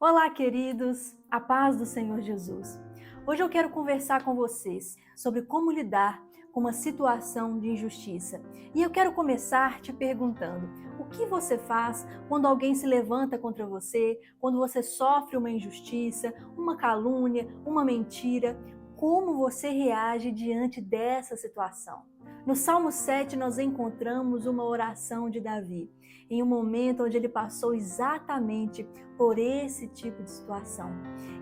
Olá, queridos, a paz do Senhor Jesus. Hoje eu quero conversar com vocês sobre como lidar com uma situação de injustiça. E eu quero começar te perguntando: o que você faz quando alguém se levanta contra você, quando você sofre uma injustiça, uma calúnia, uma mentira? Como você reage diante dessa situação? No Salmo 7, nós encontramos uma oração de Davi, em um momento onde ele passou exatamente por esse tipo de situação.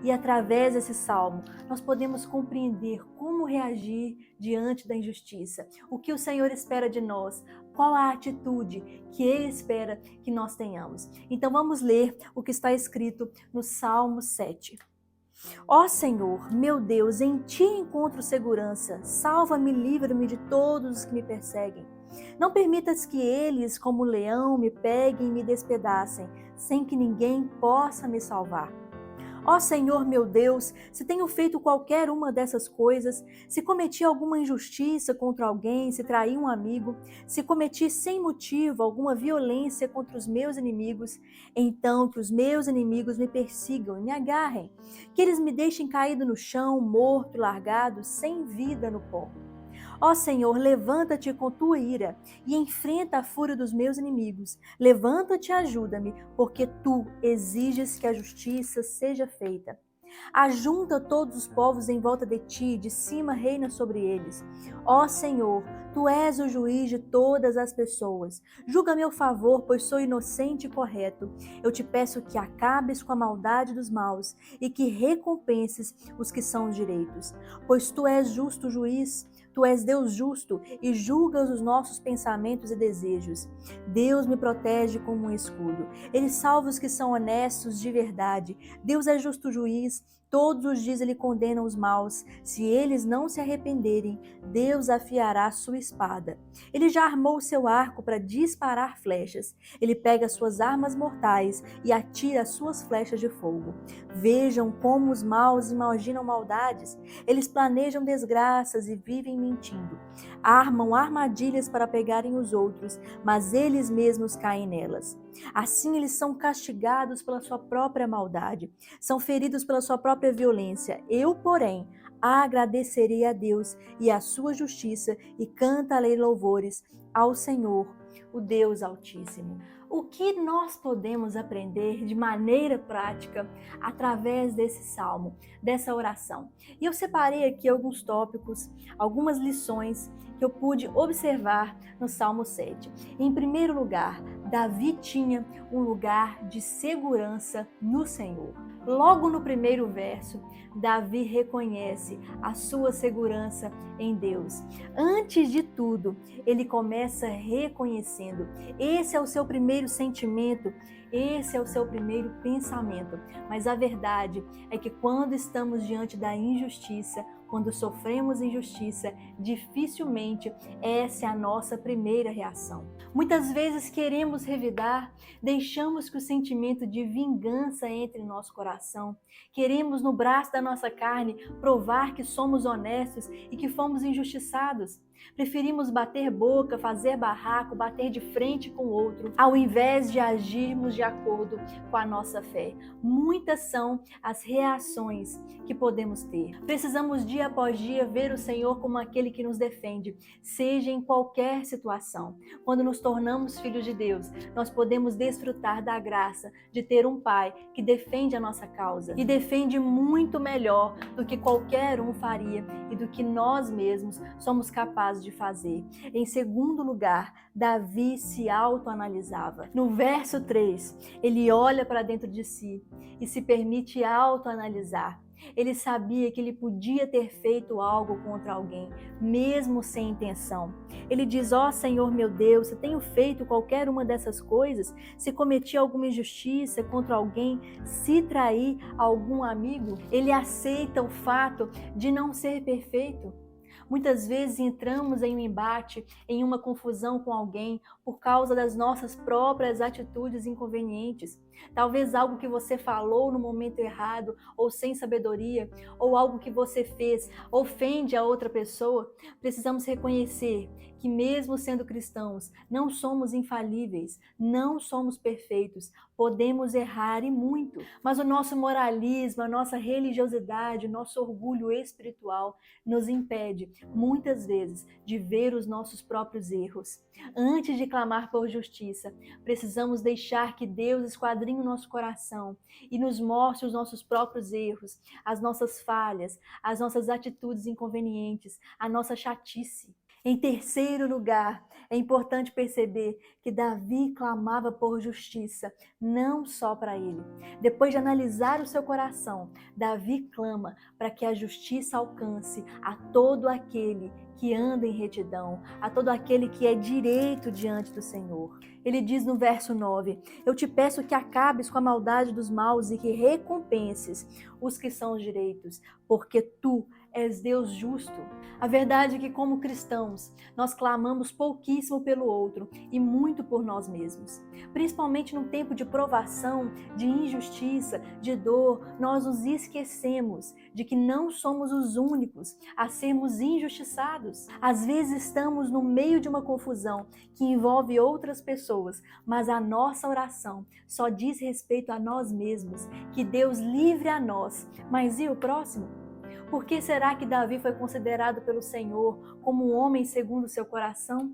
E através desse salmo, nós podemos compreender como reagir diante da injustiça, o que o Senhor espera de nós, qual a atitude que Ele espera que nós tenhamos. Então vamos ler o que está escrito no Salmo 7. Ó Senhor, meu Deus, em Ti encontro segurança. Salva-me, livra-me de todos os que me perseguem. Não permitas que eles, como leão, me peguem e me despedacem, sem que ninguém possa me salvar. Ó Senhor meu Deus, se tenho feito qualquer uma dessas coisas, se cometi alguma injustiça contra alguém, se traí um amigo, se cometi sem motivo alguma violência contra os meus inimigos, então que os meus inimigos me persigam e me agarrem, que eles me deixem caído no chão, morto, largado, sem vida no pó. Ó Senhor, levanta-te com tua ira e enfrenta a fúria dos meus inimigos. Levanta-te e ajuda-me, porque tu exiges que a justiça seja feita. Ajunta todos os povos em volta de ti, de cima reina sobre eles. Ó Senhor, tu és o juiz de todas as pessoas. Julga a meu favor, pois sou inocente e correto. Eu te peço que acabes com a maldade dos maus e que recompenses os que são os direitos. Pois tu és justo juiz, tu és Deus justo e julgas os nossos pensamentos e desejos. Deus me protege como um escudo. Ele salva os que são honestos de verdade. Deus é justo juiz. Todos os dias ele condena os maus. Se eles não se arrependerem, Deus afiará sua espada. Ele já armou seu arco para disparar flechas. Ele pega suas armas mortais e atira suas flechas de fogo. Vejam como os maus imaginam maldades. Eles planejam desgraças e vivem mentindo. Armam armadilhas para pegarem os outros, mas eles mesmos caem nelas. Assim eles são castigados pela sua própria maldade, são feridos pela sua própria violência. Eu, porém, agradecerei a Deus e à sua justiça e cantarei louvores ao Senhor, o Deus Altíssimo. O que nós podemos aprender de maneira prática através desse salmo, dessa oração? E eu separei aqui alguns tópicos, algumas lições que eu pude observar no Salmo 7. Em primeiro lugar, Davi tinha um lugar de segurança no Senhor. Logo no primeiro verso, Davi reconhece a sua segurança em Deus. Antes de tudo, ele começa reconhecendo. Esse é o seu primeiro sentimento, esse é o seu primeiro pensamento. Mas a verdade é que quando estamos diante da injustiça, quando sofremos injustiça, dificilmente essa é a nossa primeira reação. Muitas vezes queremos revidar, deixamos que o sentimento de vingança entre em nosso coração. Queremos no braço da nossa carne provar que somos honestos e que fomos injustiçados. Preferimos bater boca, fazer barraco, bater de frente com o outro, ao invés de agirmos de acordo com a nossa fé. Muitas são as reações que podemos ter. Precisamos dia após dia ver o Senhor como aquele que nos defende, seja em qualquer situação. Quando nos tornamos filhos de Deus, nós podemos desfrutar da graça de ter um Pai que defende a nossa causa e defende muito melhor do que qualquer um faria e do que nós mesmos somos capazes de fazer. Em segundo lugar, Davi se autoanalisava. No verso 3, ele olha para dentro de si e se permite autoanalisar. Ele sabia que ele podia ter feito algo contra alguém, mesmo sem intenção. Ele diz: ó Senhor meu Deus, se tenho feito qualquer uma dessas coisas, se cometi alguma injustiça contra alguém, se traí algum amigo, ele aceita o fato de não ser perfeito. Muitas vezes entramos em um embate, em uma confusão com alguém por causa das nossas próprias atitudes inconvenientes. Talvez algo que você falou no momento errado, ou sem sabedoria, ou algo que você fez ofende a outra pessoa. Precisamos reconhecer que mesmo sendo cristãos, não somos infalíveis, não somos perfeitos, podemos errar e muito, mas o nosso moralismo, a nossa religiosidade, o nosso orgulho espiritual nos impede, muitas vezes, de ver os nossos próprios erros. Antes de clamar por justiça, precisamos deixar que Deus esquadrinhe o nosso coração e nos mostre os nossos próprios erros, as nossas falhas, as nossas atitudes inconvenientes, a nossa chatice. Em terceiro lugar, é importante perceber que Davi clamava por justiça, não só para ele. Depois de analisar o seu coração, Davi clama para que a justiça alcance a todo aquele que anda em retidão, a todo aquele que é direito diante do Senhor. Ele diz no verso 9: eu te peço que acabes com a maldade dos maus e que recompenses os que são os direitos, porque tu és Deus justo. A verdade é que, como cristãos, nós clamamos pouquíssimo pelo outro e muito por nós mesmos. Principalmente num tempo de provação, de injustiça, de dor, nós nos esquecemos de que não somos os únicos a sermos injustiçados. Às vezes estamos no meio de uma confusão que envolve outras pessoas, mas a nossa oração só diz respeito a nós mesmos, que Deus livre a nós. Mas e o próximo? Por que será que Davi foi considerado pelo Senhor como um homem segundo o seu coração?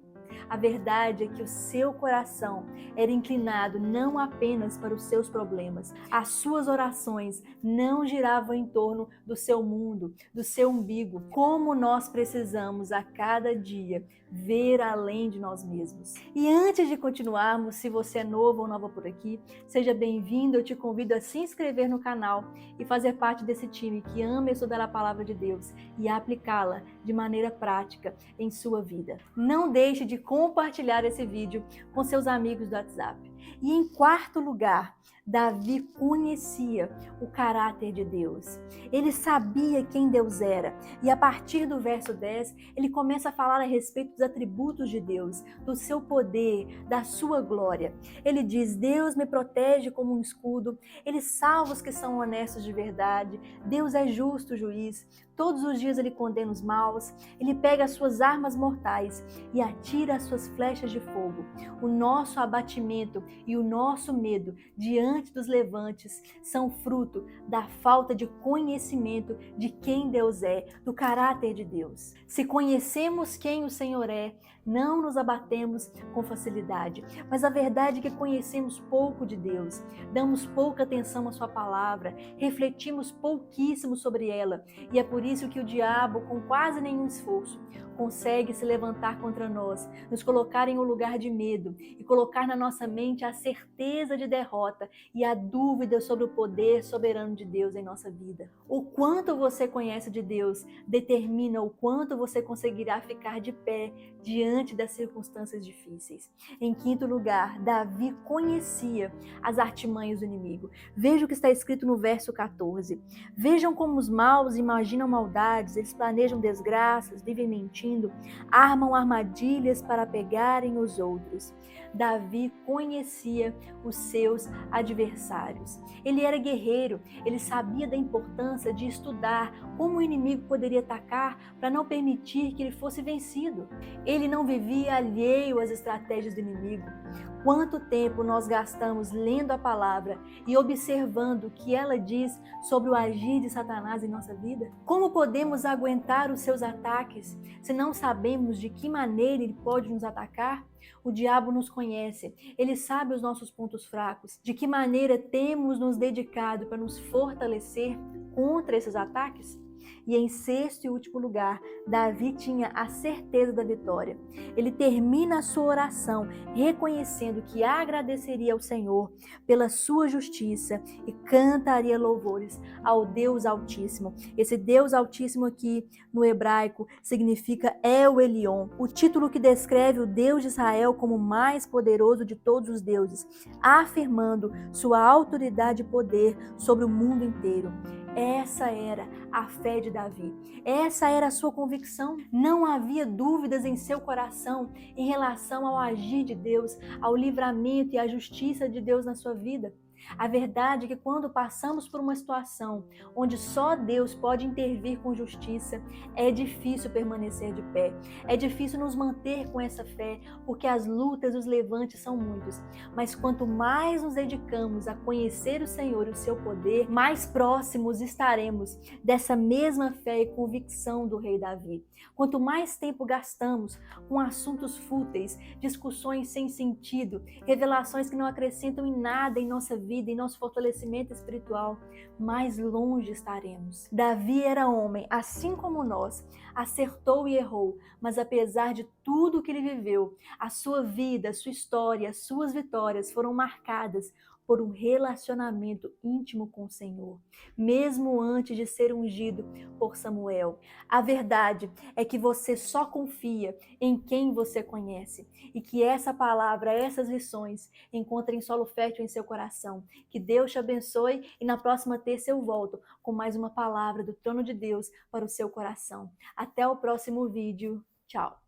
A verdade é que o seu coração era inclinado não apenas para os seus problemas. As suas orações não giravam em torno do seu mundo, do seu umbigo. Como nós precisamos a cada dia ver além de nós mesmos. E antes de continuarmos, se você é novo ou nova por aqui, seja bem-vindo. Eu te convido a se inscrever no canal e fazer parte desse time que ama estudar a palavra de Deus e aplicá-la de maneira prática em sua vida. Não deixe de compartilhar esse vídeo com seus amigos do WhatsApp. E em quarto lugar, Davi conhecia o caráter de Deus. Ele sabia quem Deus era. E a partir do verso 10, ele começa a falar a respeito dos atributos de Deus, do seu poder, da sua glória. Ele diz: Deus me protege como um escudo, Ele salva os que são honestos de verdade, Deus é justo juiz, todos os dias Ele condena os maus, Ele pega as suas armas mortais e atira as suas flechas de fogo. O nosso abatimento e o nosso medo diante dos levantes são fruto da falta de conhecimento de quem Deus é, do caráter de Deus. Se conhecemos quem o Senhor é, não nos abatemos com facilidade. Mas a verdade é que conhecemos pouco de Deus, damos pouca atenção à sua palavra, refletimos pouquíssimo sobre ela, e é por isso que o diabo, com quase nenhum esforço, consegue se levantar contra nós, nos colocar em um lugar de medo e colocar na nossa mente a certeza de derrota e a dúvida sobre o poder soberano de Deus em nossa vida. O quanto você conhece de Deus determina o quanto você conseguirá ficar de pé diante das circunstâncias difíceis. Em quinto lugar, Davi conhecia as artimanhas do inimigo. Veja o que está escrito no verso 14. Vejam como os maus imaginam maldades, eles planejam desgraças, vivem mentindo, armam armadilhas para pegarem os outros. Davi conhecia os seus adversários. Ele era guerreiro, ele sabia da importância de estudar como o inimigo poderia atacar para não permitir que ele fosse vencido. Ele não vivia alheio às estratégias do inimigo. Quanto tempo nós gastamos lendo a palavra e observando o que ela diz sobre o agir de Satanás em nossa vida? Como podemos aguentar os seus ataques se não sabemos de que maneira ele pode nos atacar? O diabo nos conhece, ele sabe os nossos pontos fracos, de que maneira temos nos dedicado para nos fortalecer contra esses ataques? E em sexto e último lugar, Davi tinha a certeza da vitória. Ele termina a sua oração reconhecendo que agradeceria ao Senhor pela sua justiça e cantaria louvores ao Deus Altíssimo. Esse Deus Altíssimo aqui no hebraico significa El Elyon, o título que descreve o Deus de Israel como o mais poderoso de todos os deuses, afirmando sua autoridade e poder sobre o mundo inteiro. Essa era a fé de Davi. Essa era a sua convicção. Não havia dúvidas em seu coração em relação ao agir de Deus, ao livramento e à justiça de Deus na sua vida. A verdade é que quando passamos por uma situação onde só Deus pode intervir com justiça, é difícil permanecer de pé. É difícil nos manter com essa fé, porque as lutas e os levantes são muitos. Mas quanto mais nos dedicamos a conhecer o Senhor e o seu poder, mais próximos estaremos dessa mesma fé e convicção do rei Davi. Quanto mais tempo gastamos com assuntos fúteis, discussões sem sentido, revelações que não acrescentam em nada em nossa vida, em nosso fortalecimento espiritual, mais longe estaremos. Davi era homem, assim como nós, acertou e errou, mas apesar de tudo que ele viveu, a sua vida, a sua história, as suas vitórias foram marcadas por um relacionamento íntimo com o Senhor, mesmo antes de ser ungido por Samuel. A verdade é que você só confia em quem você conhece e que essa palavra, essas lições encontrem solo fértil em seu coração. Que Deus te abençoe e na próxima terça eu volto com mais uma palavra do trono de Deus para o seu coração. Até o próximo vídeo. Tchau!